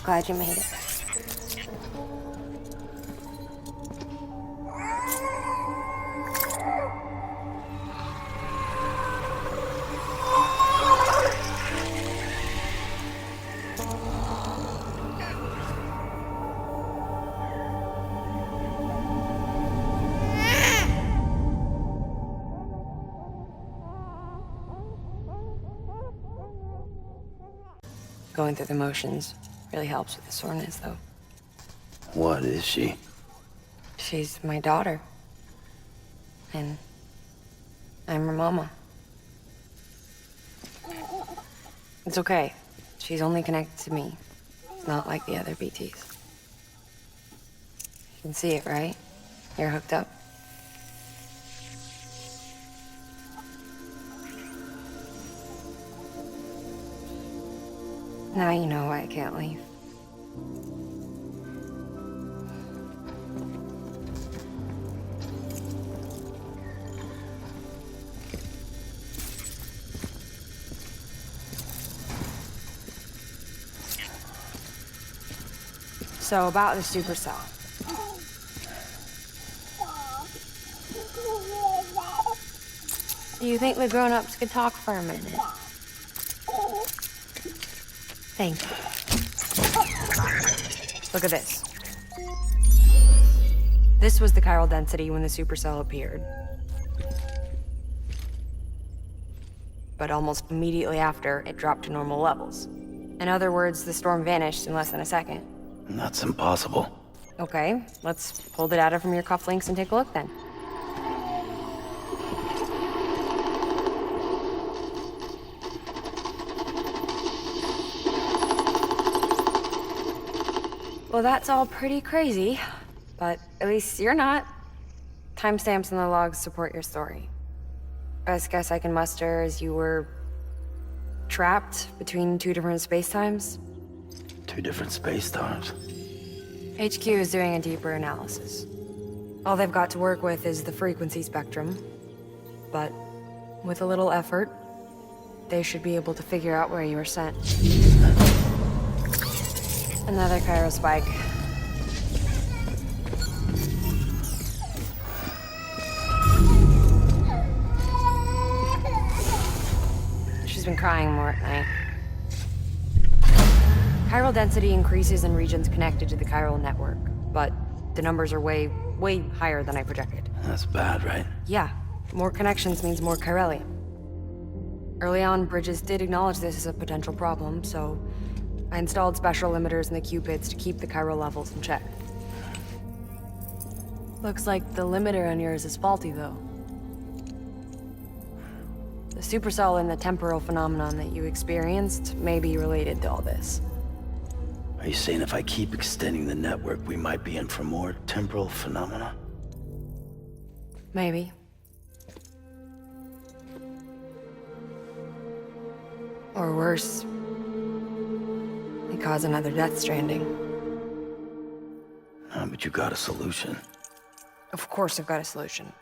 Glad you made it. Going through the motions really helps with the soreness, though. What is she? She's my daughter. And I'm her mama. It's okay. She's only connected to me. Not like the other BTs. You can see it, right? You're hooked up. Now you know why I can't leave. So about the supercell. Do you think the grown-ups could talk for a minute? Thank you. Look at this. This was the chiral density when the supercell appeared. But almost immediately after, it dropped to normal levels. In other words, the storm vanished in less than a second. That's impossible. Okay, let's pull the data from your cufflinks and take a look then. Well, that's all pretty crazy, but at least you're not. Timestamps in the logs support your story. Best guess I can muster is you were trapped between two different spacetimes. Two different space-times. HQ is doing a deeper analysis. All they've got to work with is the frequency spectrum, but with a little effort, they should be able to figure out where you were sent. Another chiral spike. She's been crying more at night. Chiral density increases in regions connected to the chiral network, but the numbers are way higher than I projected. That's bad, right? Yeah, more connections means more chiralium. Early on, Bridges did acknowledge this as a potential problem, so I installed special limiters in the Cupids to keep the chiral levels in check. Looks like the limiter on yours is faulty, though. The supercell and the temporal phenomenon that you experienced may be related to all this. Are you saying if I keep extending the network, we might be in for more temporal phenomena? Maybe. Or worse. They cause another death stranding. But you got a solution. Of course I've got a solution.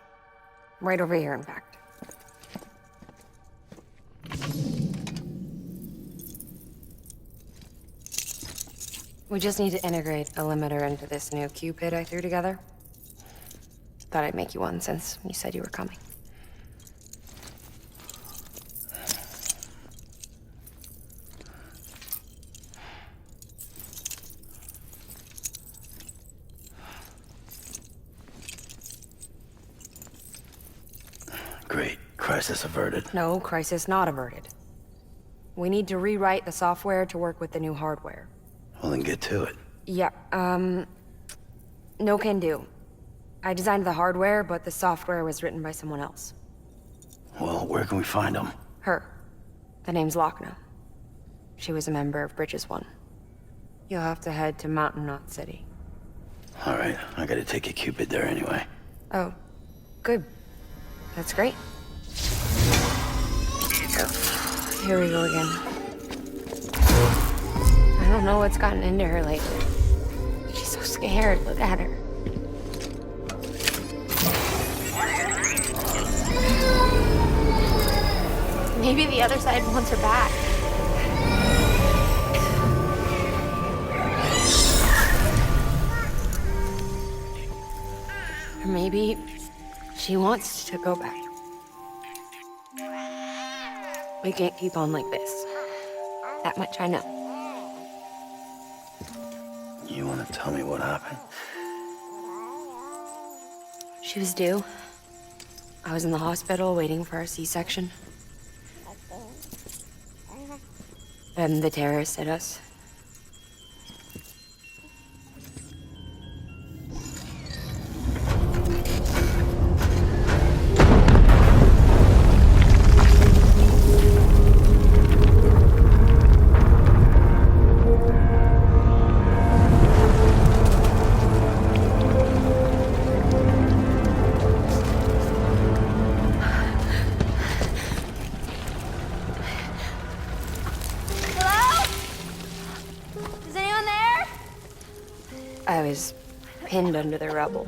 Right over here, in fact. We just need to integrate a limiter into this new Cupid I threw together. Thought I'd make you one since you said you were coming. Great. Crisis averted. No, crisis not averted. We need to rewrite the software to work with the new hardware. Well, then get to it. Yeah, no can do. I designed the hardware, but the software was written by someone else. Well, where can we find them? Her. The name's Lochna. She was a member of Bridges 1. You'll have to head to Mountain Knot City. All right, I gotta take a Cupid there anyway. Oh, good. That's great. Here we go again. I don't know what's gotten into her lately. She's so scared. Look at her. Maybe the other side wants her back. maybe she wants to go back. We can't keep on like this. That much I know. You want to tell me what happened? She was due. I was in the hospital waiting for a C-section. Then the terrorists hit us. I was pinned under the rubble.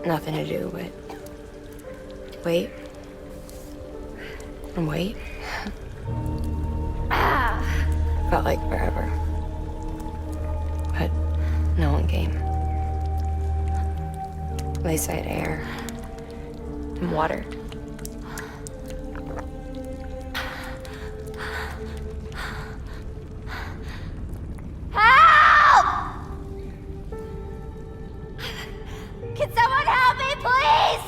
Nothing to do but wait and wait. Felt like forever. But no one came. They said air and water. Can someone help me, please?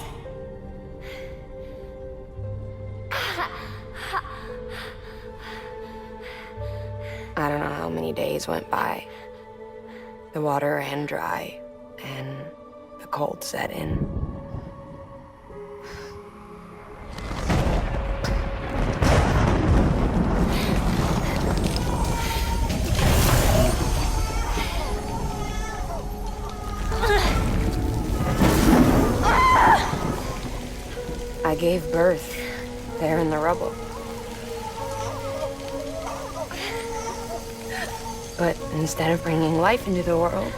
I don't know how many days went by. The water ran dry, and the cold set in. I gave birth there in the rubble. But instead of bringing life into the world,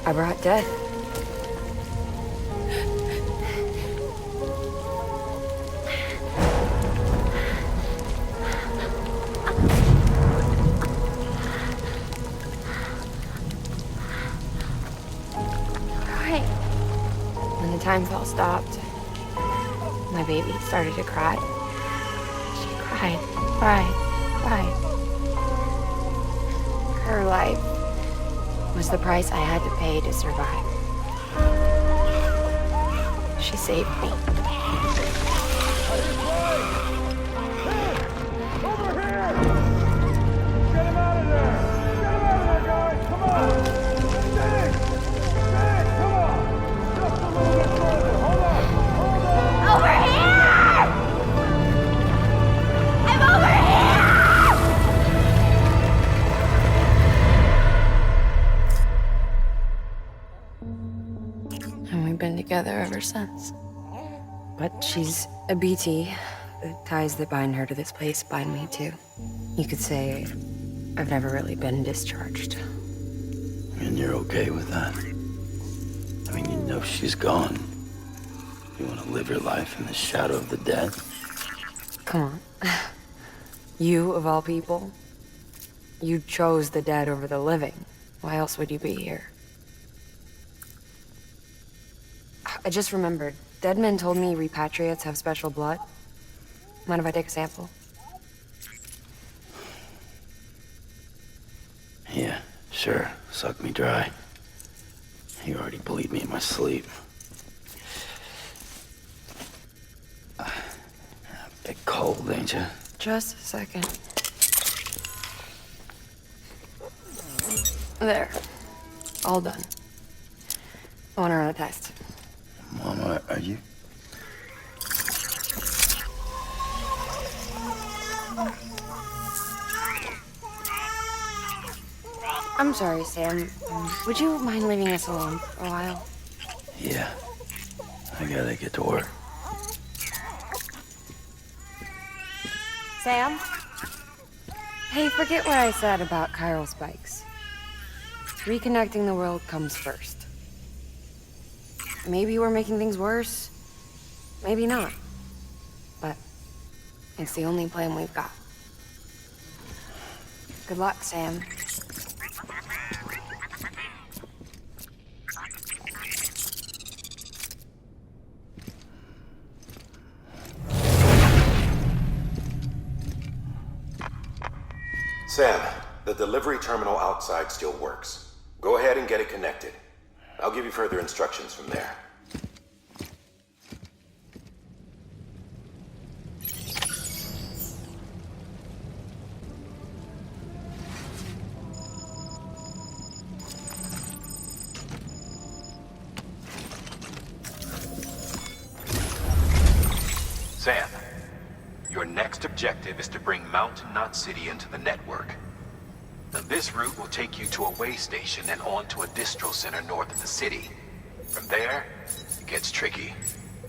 I brought death. Right. When the time fell stopped, my baby started to cry. She cried, cried, cried. Her life was the price I had to pay to survive. She saved me. Over here! Get him out of there! Get him out of there, guys! Come on! Dig! Dig! Come on! Just a little bit further. Hold on! Hold on! Over here! I'm over here! And we've been together ever since. But she's a BT. The ties that bind her to this place bind me too. You could say I've never really been discharged. And you're okay with that? I mean, you know she's gone. You want to live your life in the shadow of the dead? Come on. You, of all people, you chose the dead over the living. Why else would you be here? I just remembered. Dead men told me repatriates have special blood. Mind if I take a sample? Yeah, sure. Suck me dry. You already bleed me in my sleep. Bit cold, ain't you? Just a second. There. All done. I want to run a test. Mama, are you? I'm sorry, Sam. Would you mind leaving us alone for a while? Yeah. I gotta get to work. Sam? Hey, forget what I said about chiral spikes. Reconnecting the world comes first. Maybe we're making things worse. Maybe not. But it's the only plan we've got. Good luck, Sam. The delivery terminal outside still works. Go ahead and get it connected. I'll give you further instructions from there. Sam, your next objective is to bring Mountain Knot City into the network. Now, this route will take you to a way station and on to a distro center north of the city. From there, it gets tricky.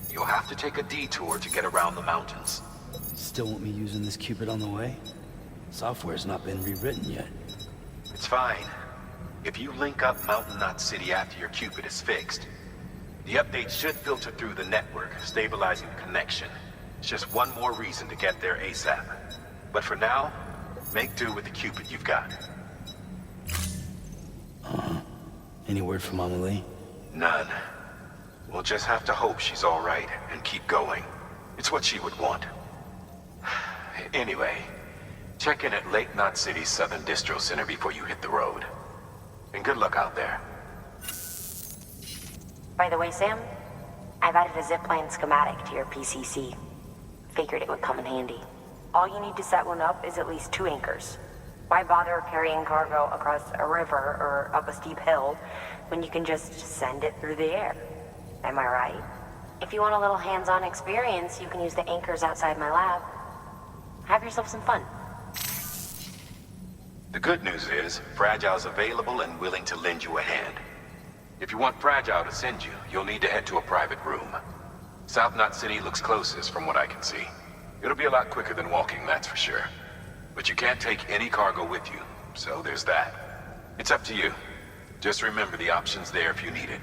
You'll have to take a detour to get around the mountains. Still want me using this Cupid on the way? Software's not been rewritten yet. It's fine. If you link up Mountain Knot City after your Cupid is fixed, the update should filter through the network, stabilizing the connection. It's just one more reason to get there ASAP. But for now, make do with the Cupid you've got. Any word from Mama Lee? None. We'll just have to hope she's all right and keep going. It's what she would want. Anyway, check in at Lake Knot City's Southern Distro Center before you hit the road. And good luck out there. By the way, Sam, I've added a zipline schematic to your PCC. Figured it would come in handy. All you need to set one up is at least 2 anchors. Why bother carrying cargo across a river or up a steep hill when you can just send it through the air? Am I right? If you want a little hands-on experience, you can use the anchors outside my lab. Have yourself some fun. The good news is, Fragile's available and willing to lend you a hand. If you want Fragile to send you, you'll need to head to a private room. South Knot City looks closest from what I can see. It'll be a lot quicker than walking, that's for sure. But you can't take any cargo with you, so there's that. It's up to you. Just remember the option's there if you need it.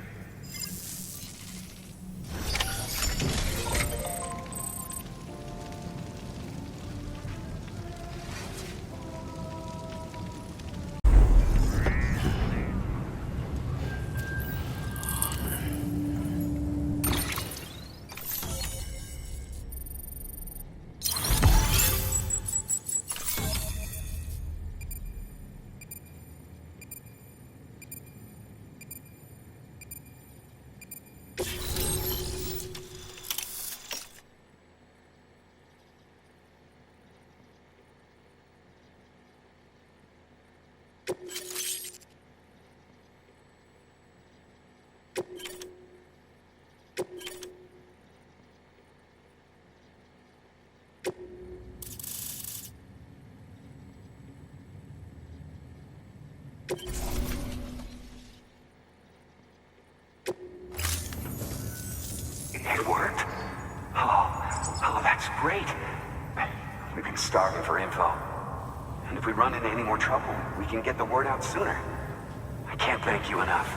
It worked? Oh, that's great. We've been starving for info. And if we run into any more trouble, we can get the word out sooner. I can't thank you enough.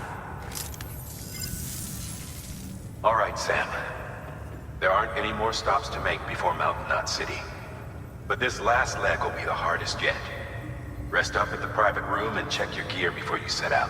All right, Sam. There aren't any more stops to make before Mountain Knot City. But this last leg will be the hardest yet. Rest up at the private room and check your gear before you set out.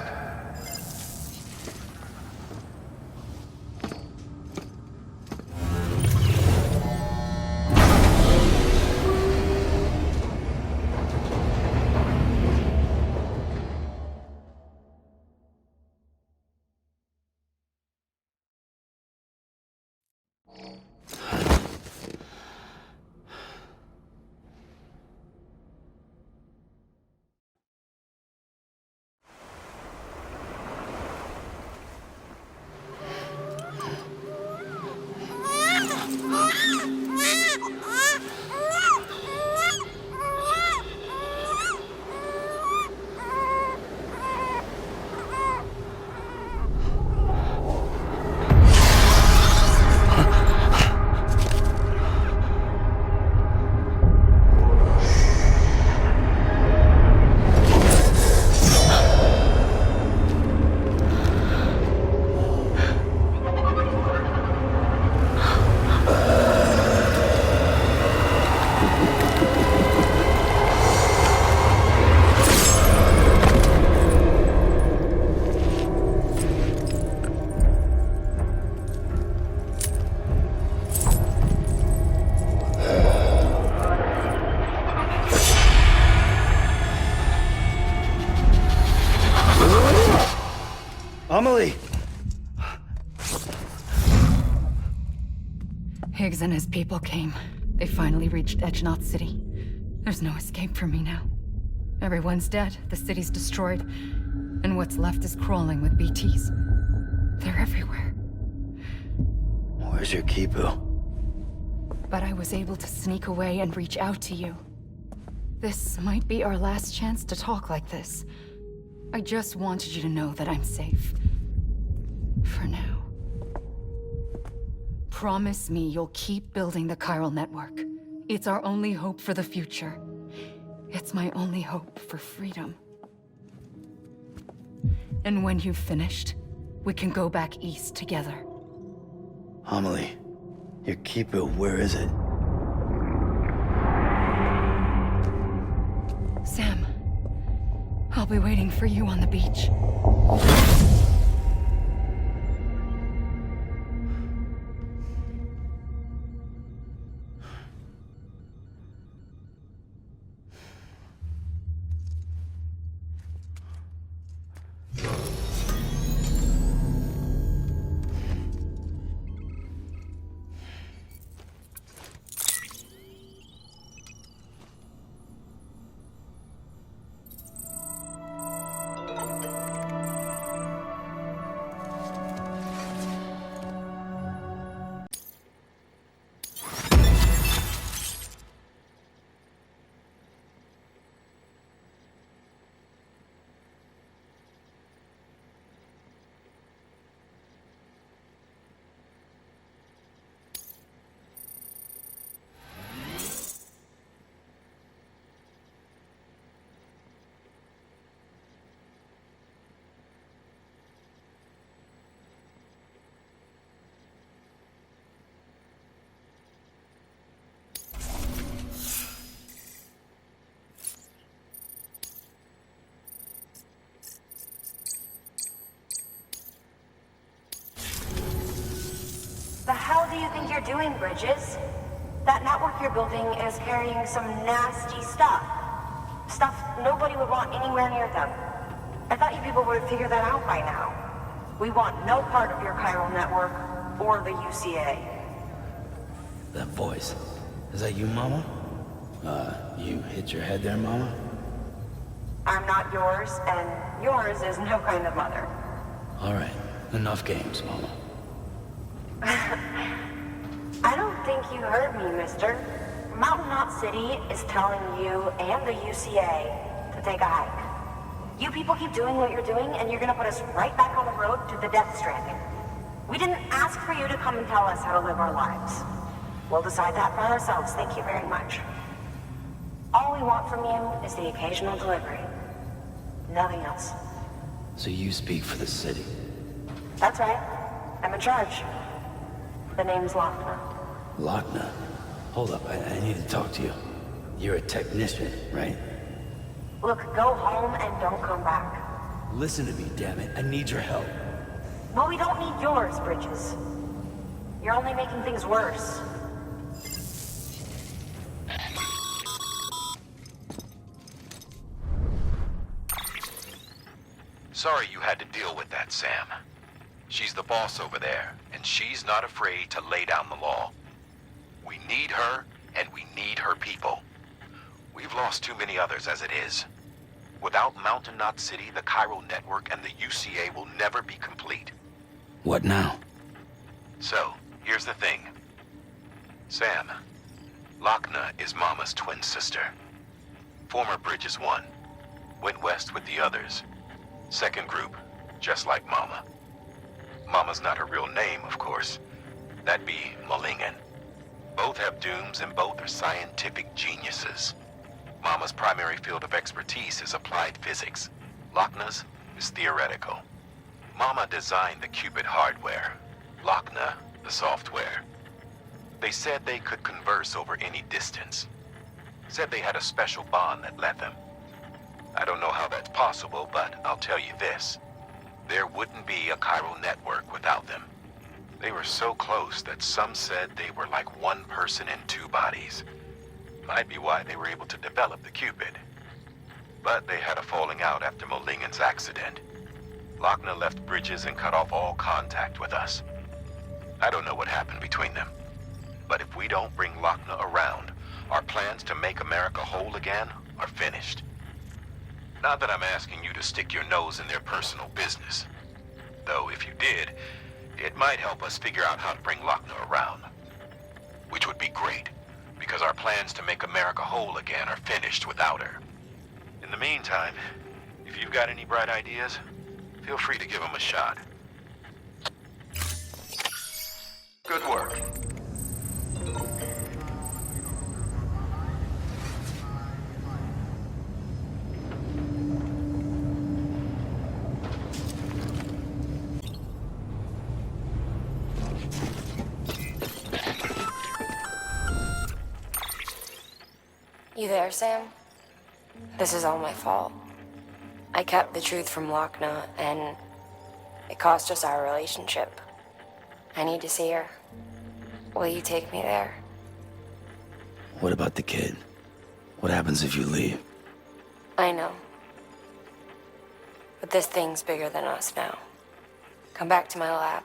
Amelie! Higgs and his people came. They finally reached Edge Knot City. There's no escape for me now. Everyone's dead, the city's destroyed, and what's left is crawling with BTs. They're everywhere. Where's your Kipu? But I was able to sneak away and reach out to you. This might be our last chance to talk like this. I just wanted you to know that I'm safe. For now. Promise me you'll keep building the chiral network. It's our only hope for the future. It's my only hope for freedom. And when you've finished, we can go back east together. Amelie, your Kipu, where is it? Sam, I'll be waiting for you on the beach. The hell do you think you're doing, Bridges? That network you're building is carrying some nasty stuff. Stuff nobody would want anywhere near them. I thought you people would have figured that out by now. We want no part of your chiral network or the UCA. That voice. Is that you, Mama? You hit your head there, Mama? I'm not yours, and yours is no kind of mother. All right, enough games, Mama. I don't think you heard me, mister. Mountain Knot City is telling you and the UCA to take a hike. You people keep doing what you're doing, and you're gonna put us right back on the road to the death stranding. We didn't ask for you to come and tell us how to live our lives. We'll decide that for ourselves, thank you very much. All we want from you is the occasional delivery. Nothing else. So you speak for the city? That's right. I'm in charge. The name's Lochner. Lochner? Hold up, I need to talk to you. You're a technician, right? Look, go home and don't come back. Listen to me, damn it. I need your help. Well, we don't need yours, Bridges. You're only making things worse. Sorry you had to deal with that, Sam. She's the boss over there, and she's not afraid to lay down the law. We need her, and we need her people. We've lost too many others as it is. Without Mountain Knot City, the chiral network and the UCA will never be complete. What now? So, here's the thing. Sam, Lochner is Mama's twin sister. Former Bridges 1. Went west with the others. Second group, just like Mama. Mama's not her real name, of course. That'd be Malingen. Both have dooms and both are scientific geniuses. Mama's primary field of expertise is applied physics. Lochner's is theoretical. Mama designed the Cupid hardware. Lochner, the software. They said they could converse over any distance. Said they had a special bond that led them. I don't know how that's possible, but I'll tell you this. There wouldn't be a chiral network without them. They were so close that some said they were like one person in two bodies. Might be why they were able to develop the Cupid. But they had a falling out after Malingen's accident. Lochner left Bridges and cut off all contact with us. I don't know what happened between them. But if we don't bring Lochner around, our plans to make America whole again are finished. Not that I'm asking you to stick your nose in their personal business. Though if you did, it might help us figure out how to bring Lochner around. Which would be great, because our plans to make America whole again are finished without her. In the meantime, if you've got any bright ideas, feel free to give them a shot. Good work. You there, Sam? This is all my fault. I kept the truth from Lochner, and it cost us our relationship. I need to see her. Will you take me there? What about the kid? What happens if you leave? I know. But this thing's bigger than us now. Come back to my lab.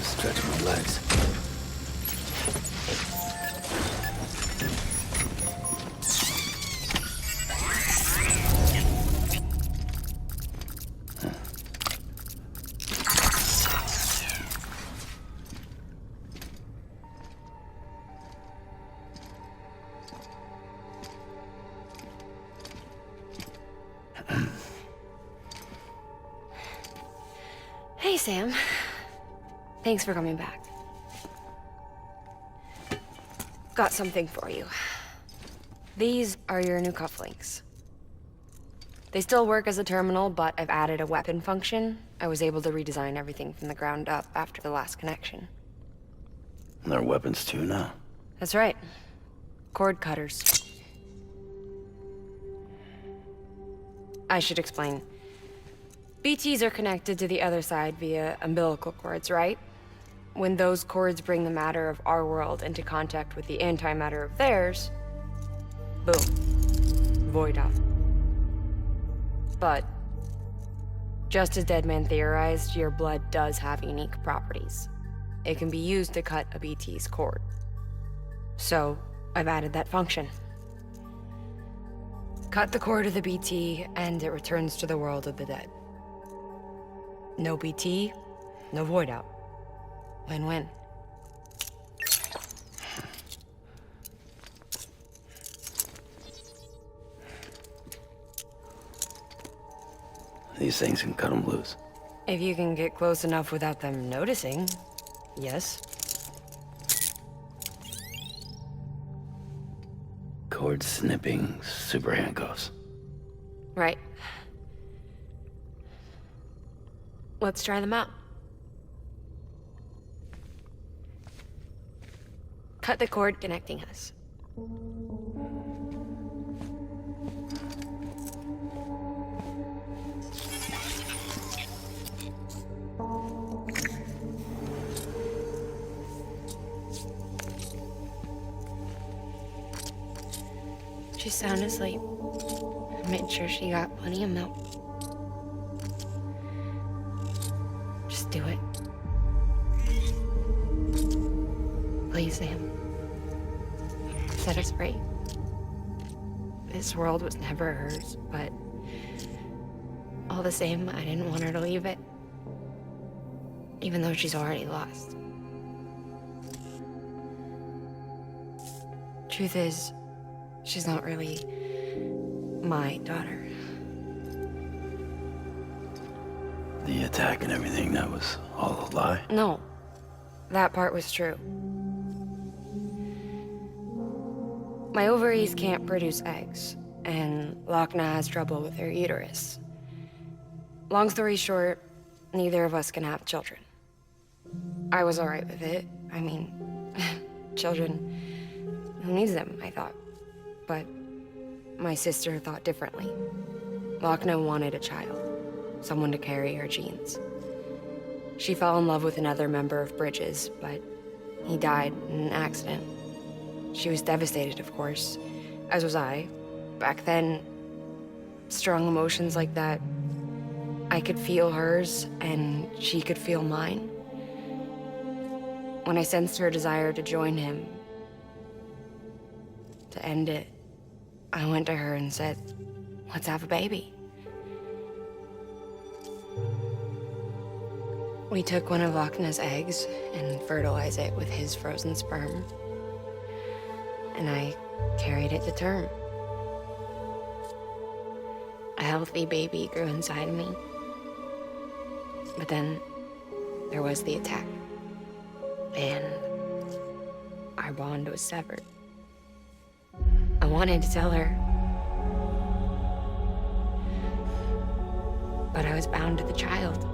Stretch my legs. Hey, Sam. Thanks for coming back. Got something for you. These are your new cufflinks. They still work as a terminal, but I've added a weapon function. I was able to redesign everything from the ground up after the last connection. And they're weapons too now. That's right. Cord cutters. I should explain. BTs are connected to the other side via umbilical cords, right? When those cords bring the matter of our world into contact with the antimatter of theirs, boom, void out. But, just as Deadman theorized, your blood does have unique properties. It can be used to cut a BT's cord. So, I've added that function. Cut the cord of the BT, and it returns to the world of the dead. No BT, no void out. Win-win. These things can cut them loose. If you can get close enough without them noticing, yes. Cord snipping, super handcuffs. Right. Let's try them out. Cut the cord connecting us. She's sound asleep. I made sure she got plenty of milk. Just do it. Please, Sam. Set us free. This world was never hers, but all the same, I didn't want her to leave it. Even though she's already lost. Truth is, she's not really my daughter. The attack and everything, that was all a lie? No, that part was true. My ovaries can't produce eggs, and Lochna has trouble with her uterus. Long story short, neither of us can have children. I was alright with it. I mean, children, who needs them, I thought. But my sister thought differently. Lochna wanted a child, someone to carry her genes. She fell in love with another member of Bridges, but he died in an accident. She was devastated, of course, as was I. Back then, strong emotions like that, I could feel hers, and she could feel mine. When I sensed her desire to join him, to end it, I went to her and said, let's have a baby. We took one of Lochna's eggs and fertilized it with his frozen sperm. And I carried it to term. A healthy baby grew inside me. But then there was the attack. And our bond was severed. I wanted to tell her. But I was bound to the child.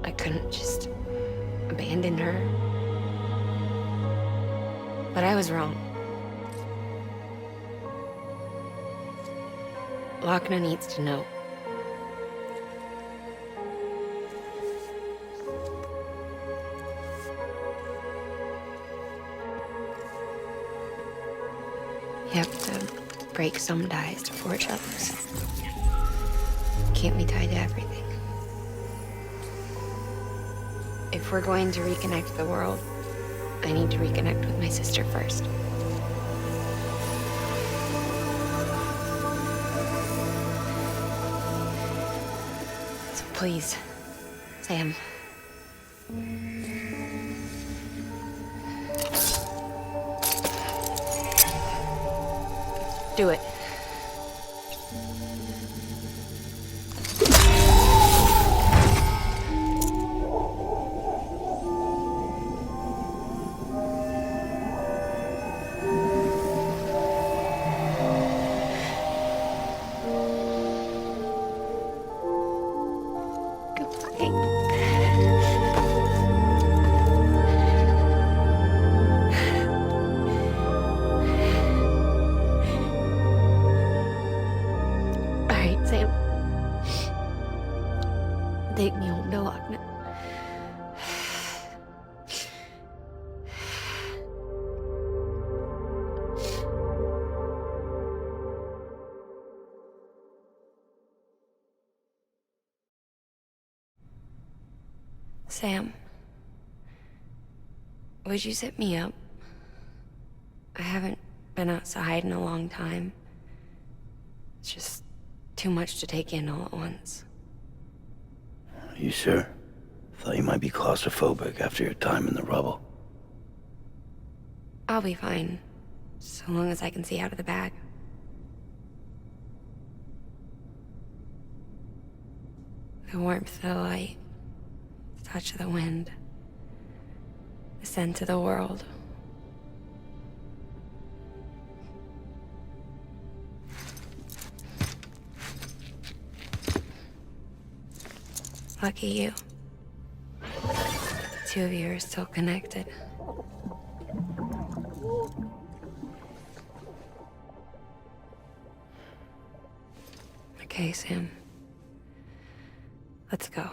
I couldn't just abandon her. But I was wrong. Lochna needs to know. You have to break some ties to forge others. Can't be tied to everything. If we're going to reconnect the world, I need to reconnect with my sister first. So please, Sam. Do it. Take me home to Lochna. Sam, would you sit me up? I haven't been outside in a long time. It's just too much to take in all at once. You sure? Thought you might be claustrophobic after your time in the rubble. I'll be fine, so long as I can see out of the bag. The warmth of the light, the touch of the wind, the scent of the world. Lucky you. The two of you are still connected. Okay, Sam. Let's go.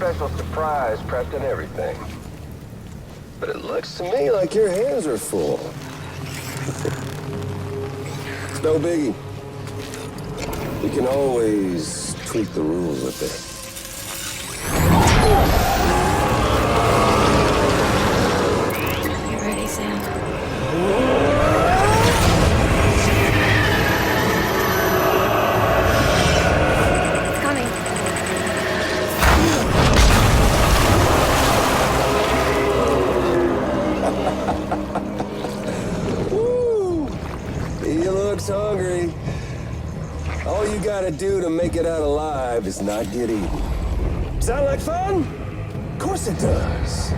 special surprise prepped and everything. But it looks to me like your hands are full. It's no biggie. We can always tweak the rules a bit. You ready, Sam? It's coming. Woo! He looks hungry. All you gotta do to make it out alive is not get eaten. Sound like fun? Of course it does.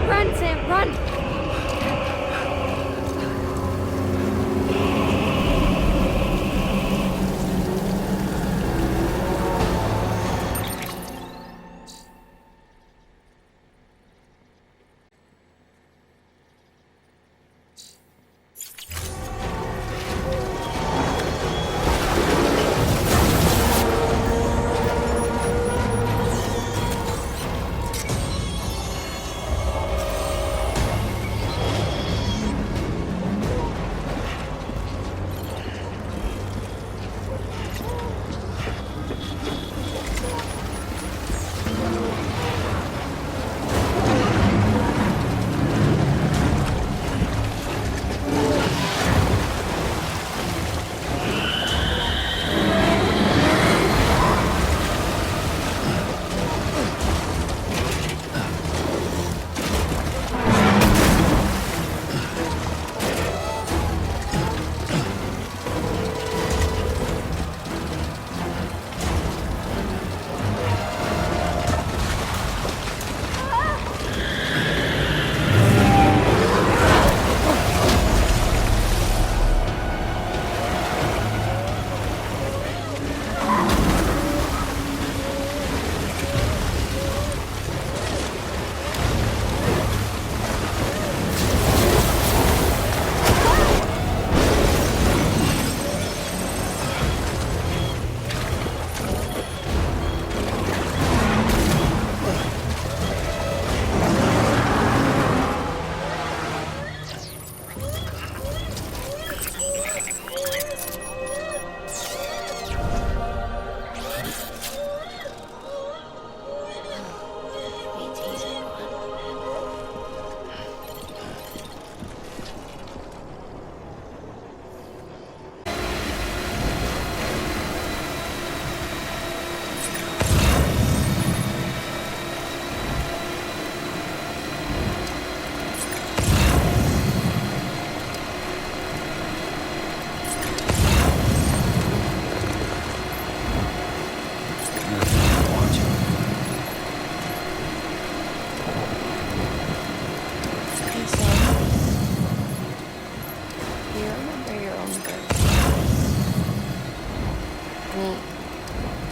Run, Sam, run!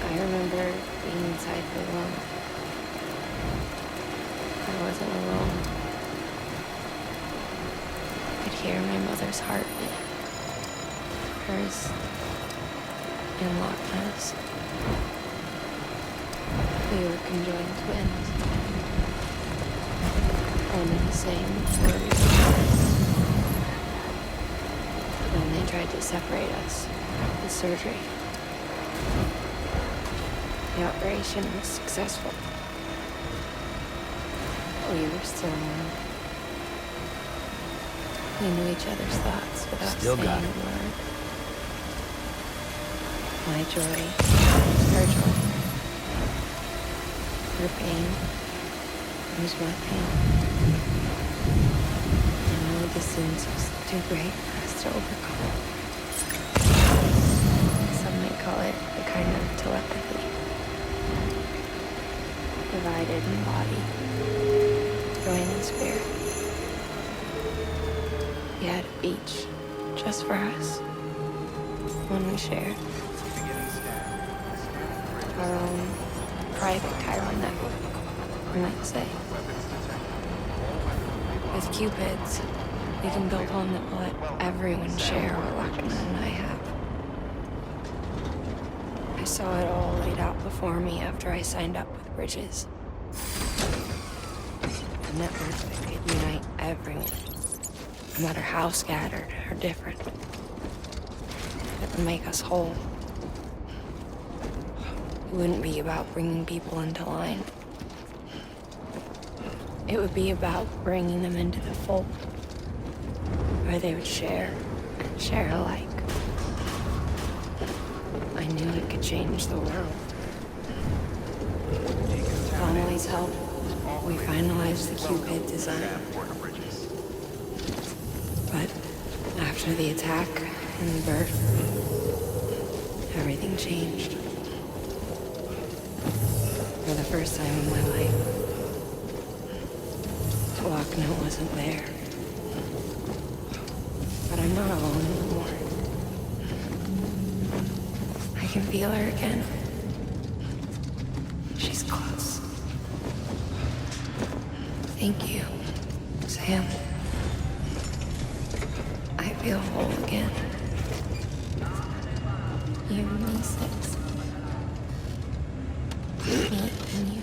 I remember being inside for long. I wasn't alone. I could hear my mother's heartbeat. Hers and Lochna's. We were conjoined twins. One and the same before we were born. Then they tried to separate us with surgery. The operation was successful. We were still one. We knew each other's thoughts without Still saying got it. a word. My joy, her joy. Her pain was my pain. I know the distance was too great for us to overcome. Some may call it a kind of telepathy. Divided in body, joined in spirit. We had a beach just for us. One we shared. Our own private Chiron network, you might say. With Cupids, we can build one that will let everyone share what Lockman and I have. I saw it all laid out before me after I signed up with Bridges. A network that could unite everyone, no matter how scattered or different. It would make us whole. It wouldn't be about bringing people into line. It would be about bringing them into the fold, where they would share and share alike. I knew it could change the world. With Donnelly's help, we finalized the Cupid design. But after the attack and the birth, everything changed. For the first time in my life, Lockman wasn't there. But I'm not alone anymore. I can feel her again. She's close. Thank you, Sam. I feel whole again. You and me, Six. Me and you.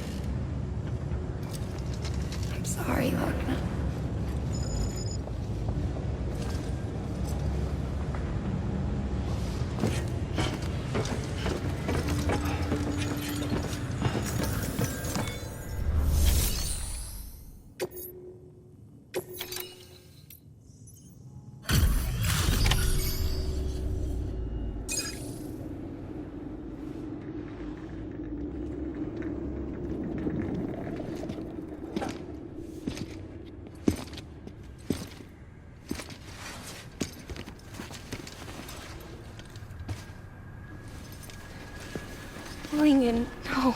I'm sorry, Lockman. Lincoln, no.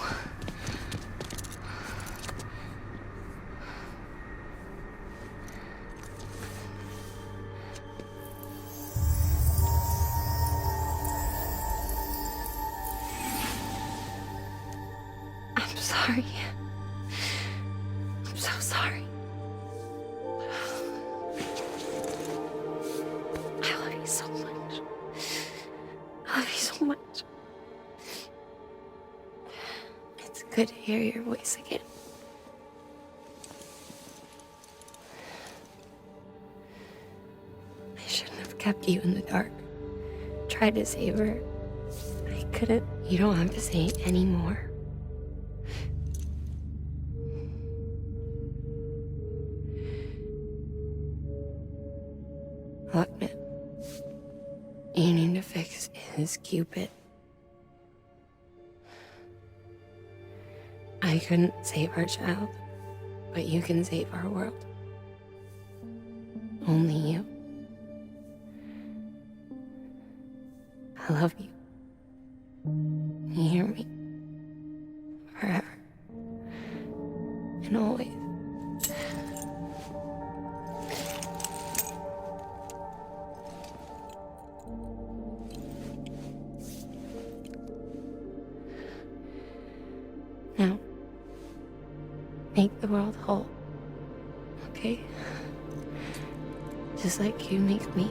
I'm sorry. I'm so sorry. I love you so much. I love you so much. It's good to hear your voice again. I shouldn't have kept you in the dark. Tried to save her. I couldn't. You don't have to say it anymore. Lockman, you need to fix his Cupid. I couldn't save our child, but you can save our world. Only you. I love you. You hear me? Forever. And always. Now, make the world whole, okay? Just like you make me.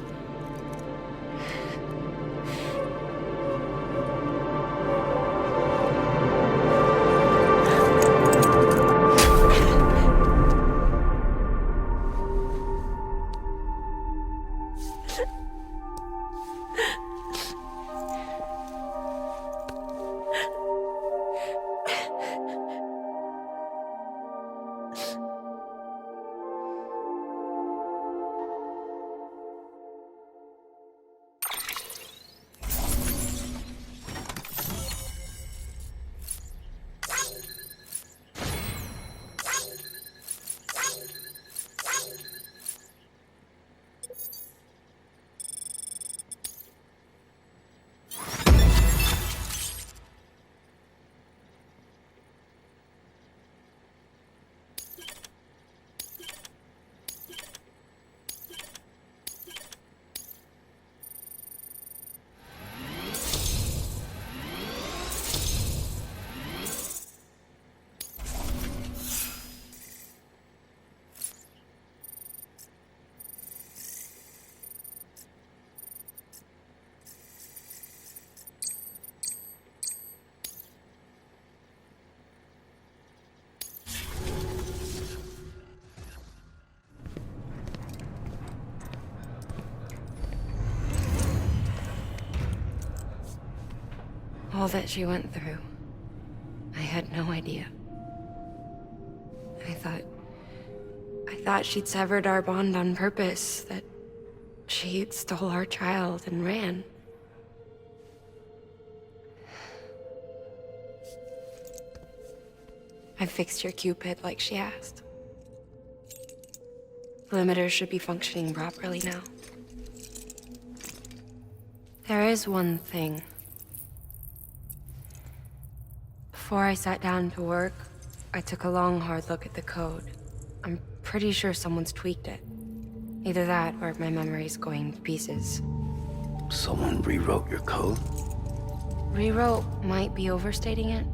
all that she went through. I had no idea. I thought she'd severed our bond on purpose, that she stole our child and ran. I fixed your Cupid like she asked. The limiters should be functioning properly now. There is one thing. Before I sat down to work, I took a long, hard look at the code. I'm pretty sure someone's tweaked it. Either that, or my memory's going to pieces. Someone rewrote your code? Rewrote might be overstating it.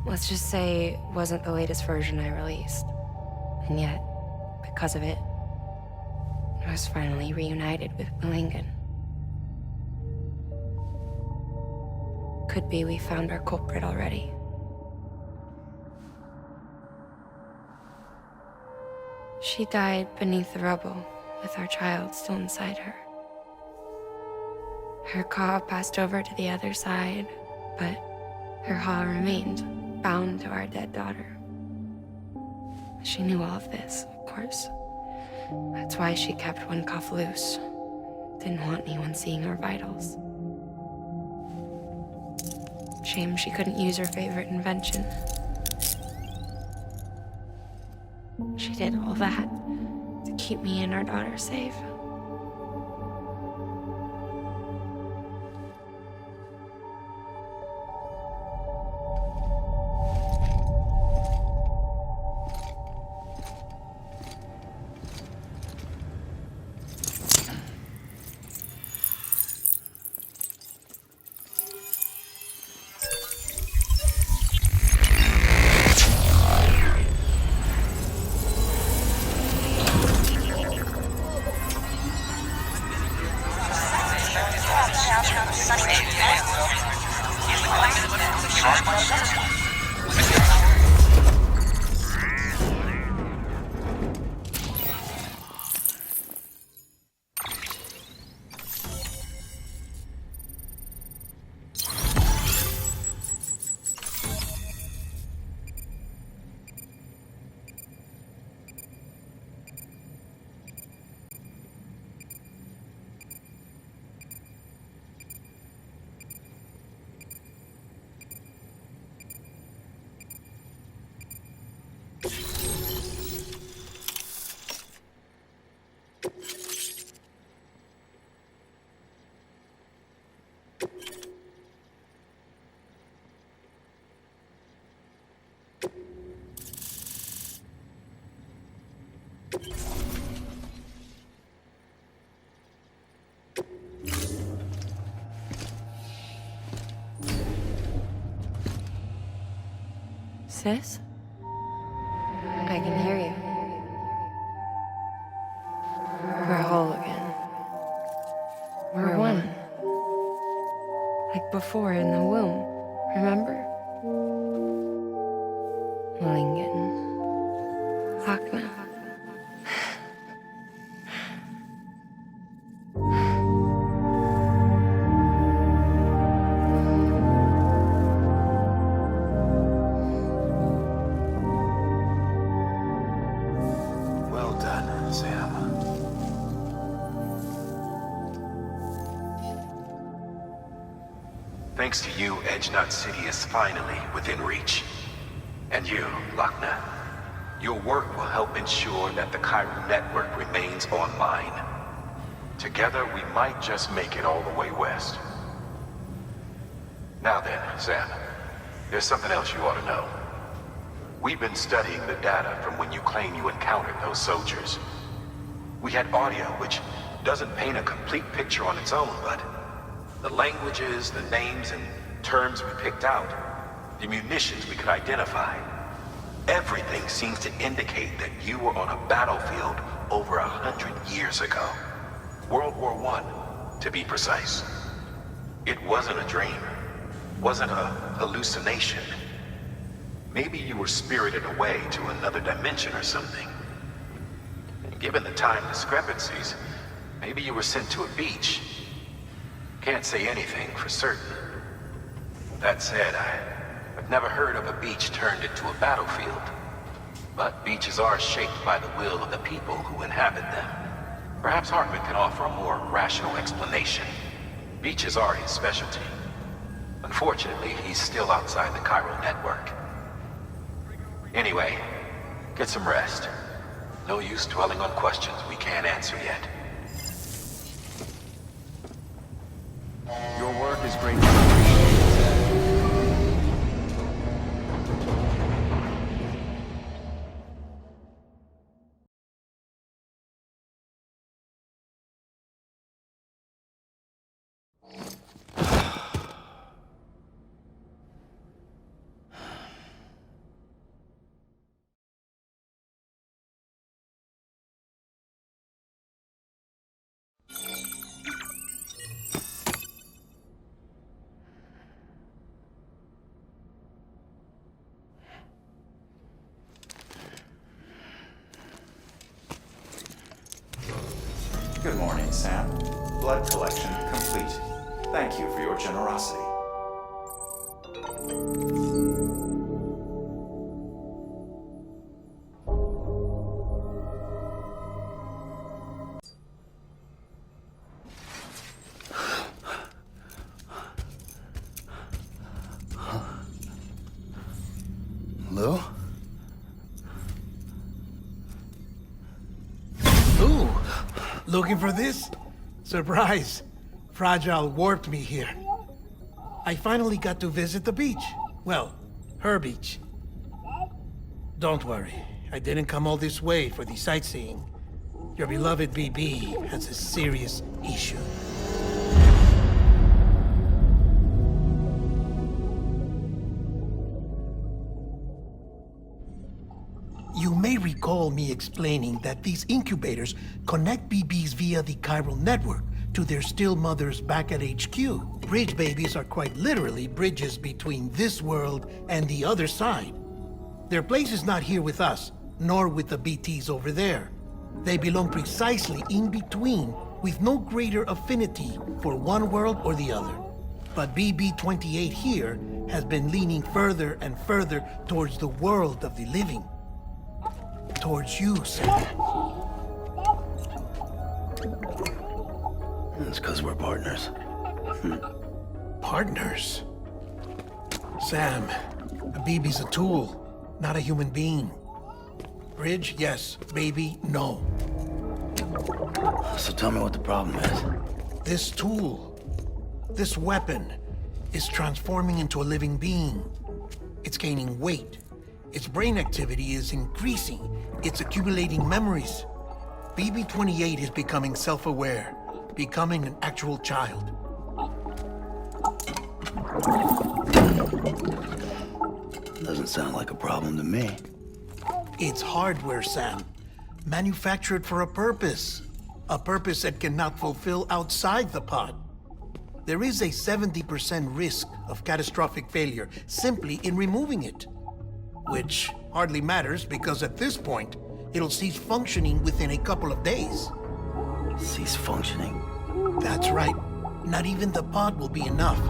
Let's just say it wasn't the latest version I released. And yet, because of it, I was finally reunited with Lincoln. Could be we found our culprit already. She died beneath the rubble, with our child still inside her. Her Ka passed over to the other side, but her Ha remained, bound to our dead daughter. She knew all of this, of course. That's why she kept one cuff loose. Didn't want anyone seeing her vitals. Shame she couldn't use her favorite invention. She did all that to keep me and our daughter safe. Sis? I can hear you. We're whole again. We're one. Like before in the womb, remember? Lincoln. Lochner. Well done, Sam. Thanks to you, Edgenut City is finally within reach. And you, Lochner, your work will help ensure that the Chiral network remains online. Together, we might just make it all the way west. Now then, Sam, there's something else you ought to know. We've been studying the data from when you claim you encountered those soldiers. We had audio, which doesn't paint a complete picture on its own, but the languages, the names, and terms we picked out, the munitions we could identify, everything seems to indicate that you were on a battlefield over 100 years ago. World War I, to be precise. It wasn't a dream. Wasn't a hallucination. Maybe you were spirited away to another dimension or something. And given the time discrepancies, maybe you were sent to a beach. Can't say anything for certain. That said, I've never heard of a beach turned into a battlefield. But beaches are shaped by the will of the people who inhabit them. Perhaps Hartman can offer a more rational explanation. Beaches are his specialty. Unfortunately, he's still outside the chiral network. Anyway, get some rest. No use dwelling on questions we can't answer yet. Your work is greatly appreciated. Good morning, Sam. Blood collection complete. Thank you for your generosity. Lou? Ooh, looking for this? Surprise. Fragile warped me here. I finally got to visit the beach. Well, her beach. Don't worry, I didn't come all this way for the sightseeing. Your beloved BB has a serious issue. You may recall me explaining that these incubators connect BBs via the chiral network to their still mothers back at HQ. Bridge babies are quite literally bridges between this world and the other side. Their place is not here with us, nor with the BTs over there. They belong precisely in between, with no greater affinity for one world or the other. But BB-28 here has been leaning further and further towards the world of the living. Towards you, Sam. It's because we're partners. Partners? Sam, a BB's a tool, not a human being. Bridge, yes. Baby, no. So tell me what the problem is. This tool, this weapon, is transforming into a living being. It's gaining weight. Its brain activity is increasing. It's accumulating memories. BB-28 is becoming self-aware, becoming an actual child. Doesn't sound like a problem to me. It's hardware, Sam. Manufactured for a purpose. A purpose it cannot fulfill outside the pod. There is a 70% risk of catastrophic failure simply in removing it. Which hardly matters because at this point, it'll cease functioning within a couple of days. Cease functioning? That's right. Not even the pod will be enough.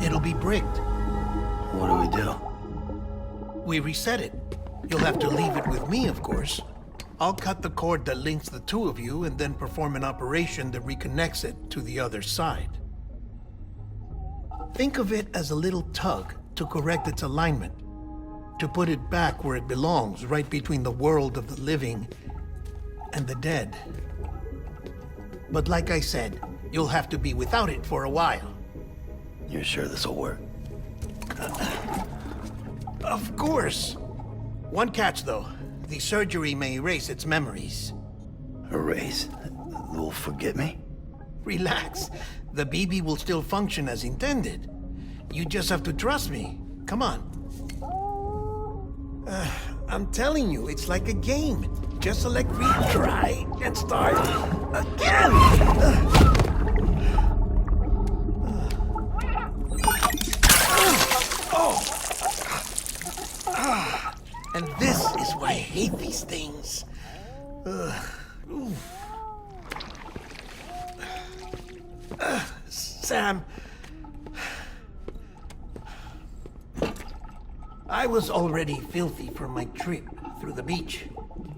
It'll be bricked. What do we do? We reset it. You'll have to leave it with me, of course. I'll cut the cord that links the two of you and then perform an operation that reconnects it to the other side. Think of it as a little tug to correct its alignment. To put it back where it belongs, right between the world of the living and the dead. But like I said, you'll have to be without it for a while. You're sure this'll work? Of course. One catch, though. The surgery may erase its memories. Erase? Will forget me? Relax. The BB will still function as intended. You just have to trust me. Come on. I'm telling you, it's like a game. Just select retry and start again. And this is why I hate these things. Sam. I was already filthy from my trip through the beach.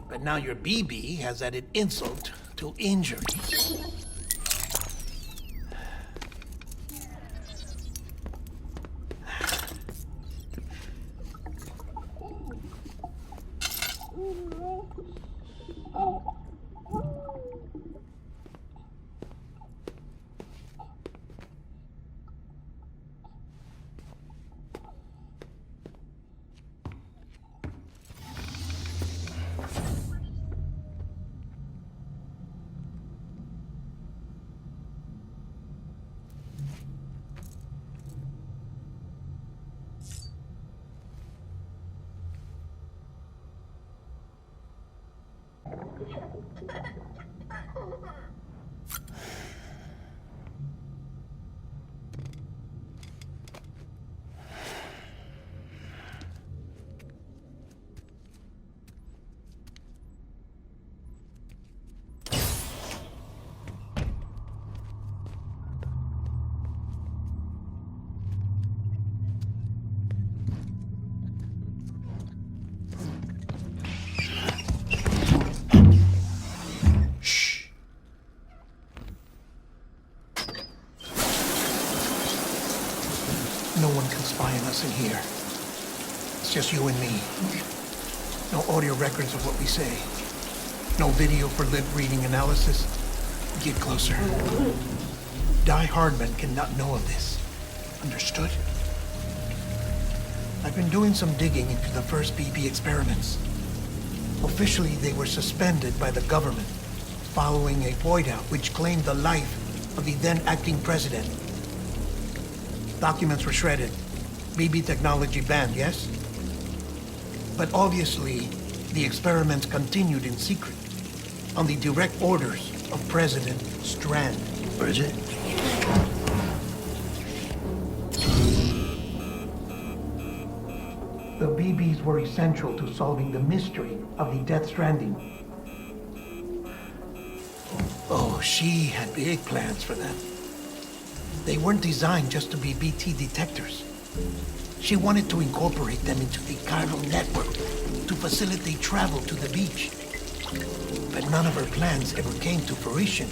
But now your BB has added insult to injury. No one can spy on us in here. It's just you and me. No audio records of what we say. No video for lip-reading analysis. Get closer. Die Hardman cannot know of this. Understood? I've been doing some digging into the first BB experiments. Officially, they were suspended by the government following a void-out which claimed the life of the then-acting president. Documents were shredded. BB technology banned, yes? But obviously, the experiments continued in secret, on the direct orders of President Strand. Bridget? The BBs were essential to solving the mystery of the Death Stranding. Oh, she had big plans for them. They weren't designed just to be BT detectors. She wanted to incorporate them into the chiral network to facilitate travel to the beach. But none of her plans ever came to fruition.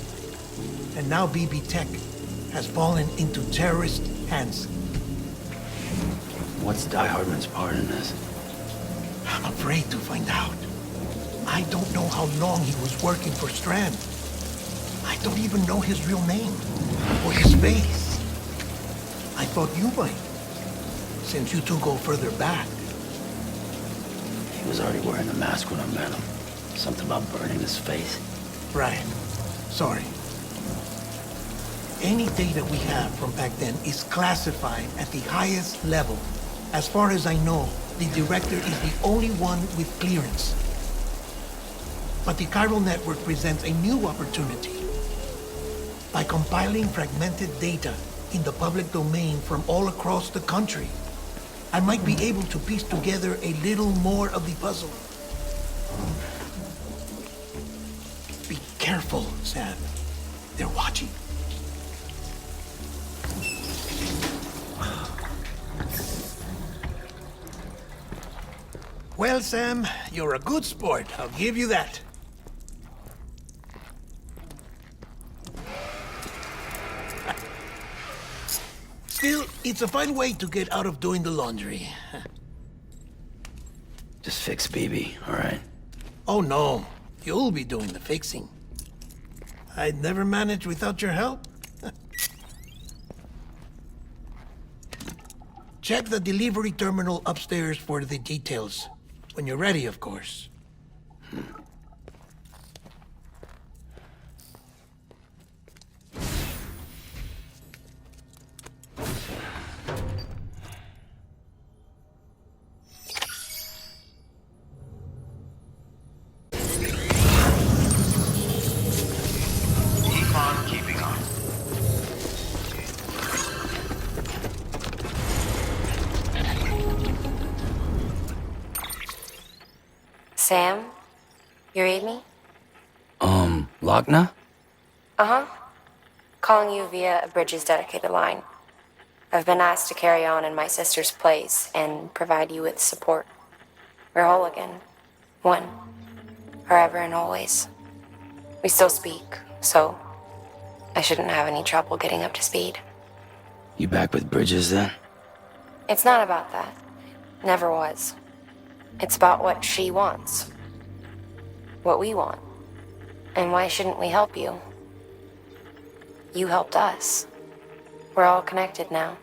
And now BB Tech has fallen into terrorist hands. What's Die Hardman's part in this? I'm afraid to find out. I don't know how long he was working for Strand. I don't even know his real name or his face. I thought you might, since you two go further back. He was already wearing a mask when I met him. Something about burning his face. Right. Sorry. Any data we have from back then is classified at the highest level. As far as I know, the director is the only one with clearance. But the chiral network presents a new opportunity. By compiling fragmented data in the public domain from all across the country, I might be able to piece together a little more of the puzzle. Be careful, Sam. They're watching. Well, Sam, you're a good sport. I'll give you that. Still, it's a fine way to get out of doing the laundry. Just fix BB, all right? Oh, no. You'll be doing the fixing. I'd never manage without your help. Check the delivery terminal upstairs for the details. When you're ready, of course. Keeping on. Sam? You read me? Lochna? Uh-huh. Calling you via a Bridges dedicated line. I've been asked to carry on in my sister's place and provide you with support. We're whole again. One. Forever and always. We still speak, so I shouldn't have any trouble getting up to speed. You back with Bridges then? It's not about that. Never was. It's about what she wants. What we want. And why shouldn't we help you? You helped us. We're all connected now.